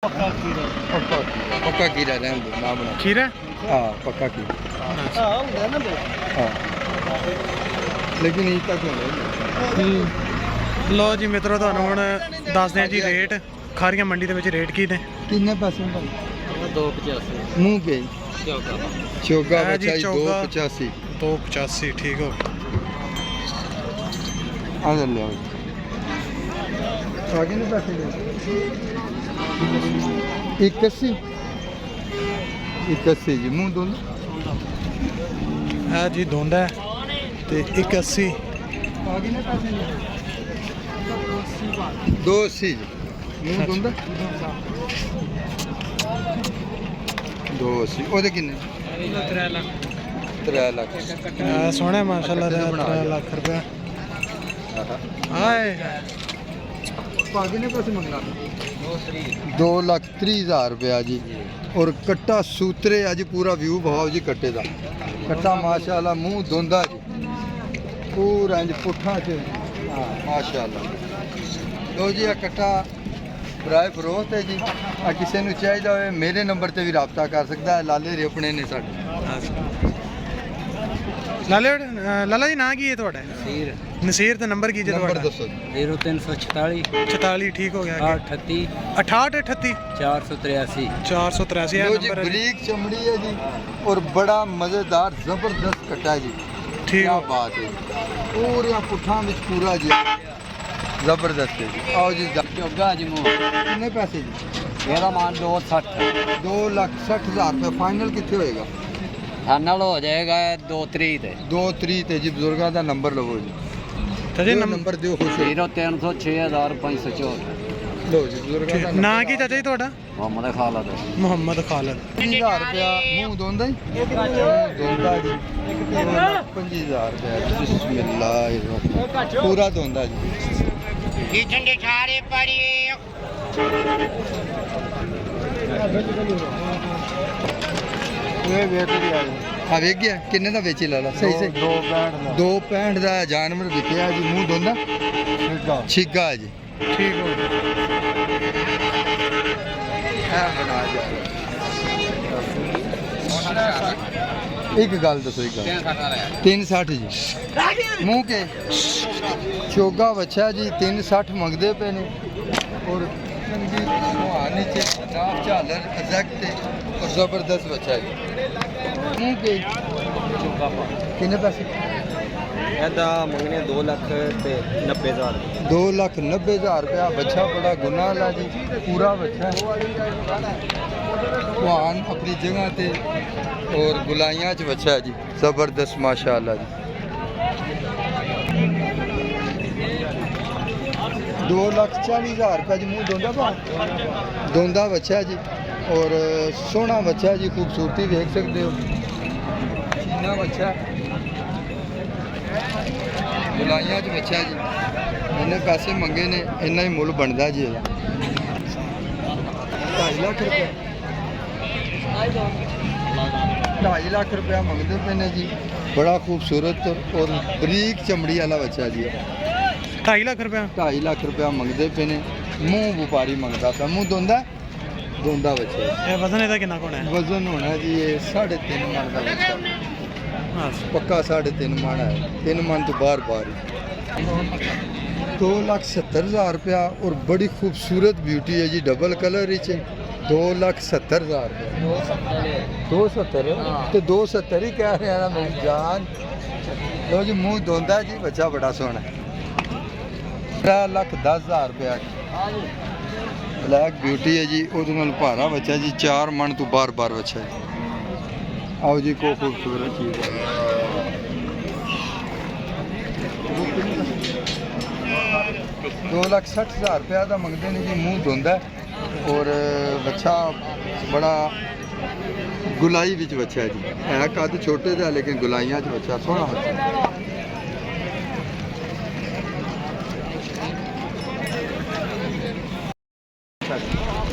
पक्का खीरा रहने दो ना बना खीरा हाँ पक्का खीरा हाँ लेकिन ये तक लो जी मित्रों ਤੁਹਾਨੂੰ ਹੁਣ ਦੱਸਦੇ ਆ ਜੀ ਰੇਟ ਖਾਰੀਆਂ ਮੰਡੀ ਦੇ ਵਿੱਚ ਰੇਟ ਕੀ ਨੇ कितने पैसे 285 मुंह के चौका है जी, बचा चौका। 285 285 ठीक हो आगे ले आओ आगे नहीं पैसे ले 81 जी मुंह दोनों ਇਹ ਜੀ ਧੁੰਦ ਹੈ ਤੇ 81 आगे नहीं पैसे ले 280 जी मुंह दोनों 280 ਉਹਦੇ ਕਿੰਨੇ 3 ਲੱਖ ਸੋਹਣਾ ਮਾਸ਼ਾਅੱਲਾ ਦਾ 3 ਲੱਖ ਰੁਪਏ ਹਾਏ आगे ने पैसे मंगना 2,30,000 रुपया जी और कट्टा सूत्रे अज पूरा व्यू भाव जी कट्टे का कट्टा माशाल्लाह मुंह धोंदा जी पूरा इंज पुठा च हाँ माशाल्लाह लो जी आ कट्टा बराए फरोख्त है जी आ किसी नूं चाहिदा होवे मेरे नंबर ते भी राबता कर सकदा है लाले रे अपने ने साडे ਲਾਲਾ ਜੀ ਨਾਂ ਕੀ ਹੈ ਤੁਹਾਡਾ ਨਸੀਰ ਨਸੀਰ ਤੇ ਨੰਬਰ ਕੀ ਜੇ नंबर ਤੁਹਾਡਾ दसो 0346 44 ਠੀਕ ਹੋ ਗਿਆ 38 68 38 483 483 लो जी ਨੰਬਰ ਹੈ ਜੀ बरीक चमड़ी है जी और बड़ा मजेदार जबरदस्त कट्टा है जी ठीक क्या है। बात है पूरा पुठा में पूरा जी जबरदस्त है जी आओ जी ਜੋਗਾ ਜੀ ਮੂੰਹ कितने पैसे जी ਇਹਦਾ ਮਾਨ 260 2,60,000 रुपये फाइनल कितने होएगा ਫਾਈਨਲ ਹੋ ਜਾਏਗਾ 2 ਤਰੀਕ ਤੇ 2 तरीक ते जी बुजुर्गों का नंबर लवो जी ਤਾਂ ਜੀ नंबर दियो खुश हो 0306,564 लो जी बुजुर्गों का ਨਾਂ ਕੀ ਚਾਚਾ ਜੀ ਤੁਹਾਡਾ ਮੁਹੰਮਦ ਖਾਲਦ ਮੁਹੰਮਦ ਖਾਲਦ 30,000 रुपया मुंह धोंदा ही धोंदा जी 25,000 रुपया बिस्मिल्लाह पूरा धोंदा जी हाँ वेख गया किन्ने दा बेची ला ला सही सही 265 ਦਾ ਜਾਨਵਰ ਵਿਕਿਆ ਜੀ ਮੂੰਹ ਦੋਂਦਾ ਛਿੱਗਾ ਜੀ ਠੀਕ ਹੋ ਗਿਆ ਇੱਕ ਗੱਲ ਦੱਸੋ ਇੱਕ ਗੱਲ 360 ਜੀ ਮੂੰਹ ਕੇ ਚੋਗਾ ਬੱਚਾ ਜੀ 360 ਮੰਗਦੇ ਪਏ ਨੇ ਔਰ ਚੰਗੀ ਸੁਹਾਨੀ ਚ ਨਾਮ ਝਾਲਰ ਅਜ਼ਕ ਤੇ ਔਰ ਜ਼ਬਰਦਸਤ ਬੱਚਾ ਜੀ ਮੂੰਹ ਕੇ ਕਿੰਨੇ ਪੈਸੇ ਇਹਦਾ ਮੰਗਨੇ 2,90,000 2,90,000 रुपया बच्चा बड़ा गुना ला जी पूरा बच्चा भगवान अपनी जगह ते और गुलाइयां च बच्चा है जी जबरदस्त माशाअल्लाह जी 2,40,000 रुपया जी मुँह दोंदा बच्चा है जी और सोहना बच्चा है जी खूबसूरती देख सकते हो चीना बच्चा गुलाइयां च बच्चा जी इन्ने पैसे मंगे ने इन्ना ही मुल बनता जी 2.5 लाख रुपया 2.5 लाख रुपया मंगते पे ने जी बड़ा खूबसूरत और बरीक चमड़ी वाला बच्चा जी 2.5 ਲੱਖ ਰੁਪਏ 2.5 लाख रुपया मंगते पे ने मुँह व्यापारी मंगता था मुँह धोंदा बच्चा ਇਹ ਵਜ਼ਨ ਇਹਦਾ ਕਿੰਨਾ ਕੋਣਾ ਹੈ वजन होना जी ये 3.5 मन का बच्चा ਹਾਂ पक्का 3.5 मन है 3 मन तो बार 2,70,000 रुपया और बड़ी खूबसूरत ब्यूटी है जी डबल कलर ही 2,70,000 रुपया 270 तो 270 ही कह रहे हैं ना मेरी जान लो जी मुँह धोंदा जी बच्चा बड़ा सोहना 3,10,000 रुपया ब्लैक ब्यूटी है जी वो भारा बच्चा जी 4 मन तो बार बच्चा है आओ जी को खूबसूरत चीज़ है 2,60,000 रुपया का मंगते हैं जी मुँह धोंदा और बच्चा बड़ा गुलाई विच बच्चा है जी है कद छोटे दा लेकिन गुलाइयां च बच्चा सोहना बच्चा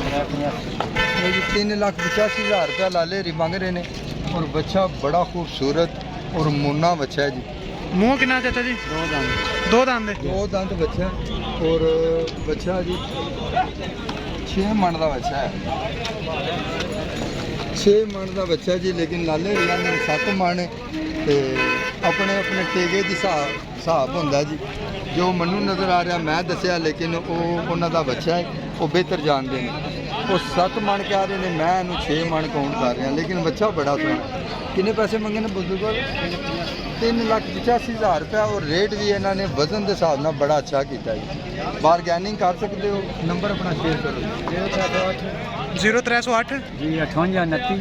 जी 3,85,000 रुपया लाले री मांग रहे हैं और बच्चा बड़ा खूबसूरत और मुन्ना बच्चा है जी ਮੂੰਹ ਕਿੰਨਾ ਚਾਚਾ ਜੀ ਦੋ ਦੰਦ ਦੇ 2 दंद बच्चा और बच्चा जी 6 6 ਮਣ ਦਾ ਬੱਚਾ ਹੈ 6 ਮਣ ਦਾ ਬੱਚਾ ਜੀ ਲੇਕਿਨ ਲਾਲੇ ਰਿਆਂ ਨੇ 7 ਮਣ ਤੇ ਆਪਣੇ ਆਪਣੇ ਟੇਗੇ ਦੀ ਹਿਸਾਬ ਹੁੰਦਾ ਜੀ ਜੋ ਮੈਨੂੰ ਨਜ਼ਰ ਆ ਰਿਹਾ ਮੈਂ ਦੱਸਿਆ ਲੇਕਿਨ ਉਹ ਉਹਨਾਂ ਦਾ ਬੱਚਾ ਹੈ ਉਹ ਬਿਹਤਰ ਜਾਣਦੇ ਨੇ ਉਹ 7 ਮਣ ਕਹਿ ਰਹੇ ਨੇ ਮੈਂ ਇਹਨੂੰ 6 ਮਣ ਕਾਊਂਟ ਕਰ ਰਿਹਾ ਲੇਕਿਨ ਬੱਚਾ ਬੜਾ ਸੋਹਣਾ ਕਿੰਨੇ ਪੈਸੇ ਮੰਗੇ ਨੇ ਬਜ਼ੁਰਗ 3,85,000 ਰੁਪਏ ਔਰ ਰੇਟ ਵੀ ਇਹਨਾਂ ਨੇ ਵਜ਼ਨ ਦੇ ਹਿਸਾਬ ਨਾਲ ਬੜਾ ਅੱਛਾ ਕੀਤਾ ਜੀ ਬਾਰਗੇਨਿੰਗ ਕਰ ਸਕਦੇ ਹੋ ਨੰਬਰ ਆਪਣਾ ਸ਼ੇਅਰ ਕਰੋ 0308 ਜੀ 58 29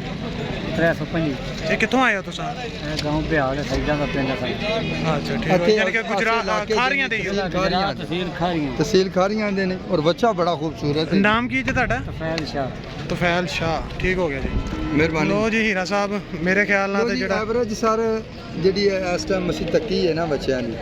305 ਇਹ ਕਿੱਥੋਂ ਆਏ ਹੋ ਤੁਸੀਂ? ਇਹ ਗਾਉਂ ਬਿਹਾਰ ਸਾਈਡਾਂ ਦਾ ਪਿੰਡ ਹੈ ਅੱਛਾ ਠੀਕ ਹੈ ਯਾਨੀ ਕਿ ਗੁਜਰਾਤ ਖਾਰੀਆਂ ਦੇ ਹੀ ਹੋ। ਤਹਿਸੀਲ ਖਾਰੀਆਂ ਤਹਿਸੀਲ ਖਾਰੀਆਂ ਦੇ ਨੇ ਔਰ ਬੱਚਾ ਬੜਾ ਖੂਬਸੂਰਤ ਹੈ ਨਾਮ ਕੀ ਜੀ ਤੁਹਾਡਾ? ਤਫੈਲ ਸ਼ਾਹ ਤੁਫੈਲ ਸ਼ਾਹ ਠੀਕ ਹੋ ਗਿਆ ਜੀ ਮਿਹਰਬਾਨੀ ਲੋ ਜੀ ਹੀਰਾ ਸਾਹਿਬ ਮੇਰੇ ਖਿਆਲ ਨਾਲ ਤੇ ਜਿਹੜਾ ਐਵਰੇਜ ਸਰ ਜਿਹੜੀ ਹੈ ਇਸ ਟਾਈਮ ਅਸੀਂ ਤੱਕੀ ਹੈ ਨਾ ਬੱਚਿਆਂ ਦੀ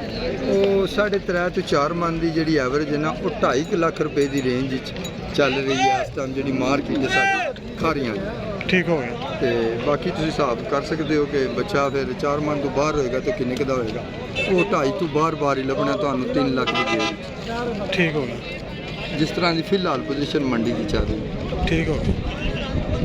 ਉਹ 3.5 ਤੋਂ 4 ਮਨ ਦੀ ਜਿਹੜੀ ਐਵਰੇਜ ਹੈ ਨਾ ਉਹ 2.5 ਲੱਖ ਰੁਪਏ ਦੀ ਰੇਂਜ ਵਿੱਚ ਚੱਲ ਰਹੀ ਹੈ ਇਸ ਟਾਈਮ ਜਿਹੜੀ ਮਾਰਕੀਟ ਹੈ ਸਾਡੀ ਖਾਰੀਆਂ ਦੀ ਠੀਕ ਹੋ ਗਿਆ ਤੇ ਬਾਕੀ ਤੁਸੀਂ ਹਿਸਾਬ ਕਰ ਸਕਦੇ ਹੋ ਕਿ ਬੱਚਾ ਫਿਰ 4 ਮਨ ਤੋਂ ਬਾਹਰ ਹੋਏਗਾ ਤੇ ਕਿੰਨੇ ਕੁ ਦਾ ਹੋਏਗਾ ਉਹ 2.5 ਤੋਂ ਬਾਹਰ ਹੀ ਲੱਭਣਾ ਤੁਹਾਨੂੰ 3 ਲੱਖ ਦੀ ਦੇ ਠੀਕ ਹੋ ਗਿਆ ਜਿਸ ਤਰ੍ਹਾਂ ਦੀ ਫਿਲਹਾਲ ਪੋਜੀਸ਼ਨ ਮੰਡੀ ਦੀ ਚੱਲ ਰਹੀ ਹੈ ਠੀਕ ਹੋ ਗਿਆ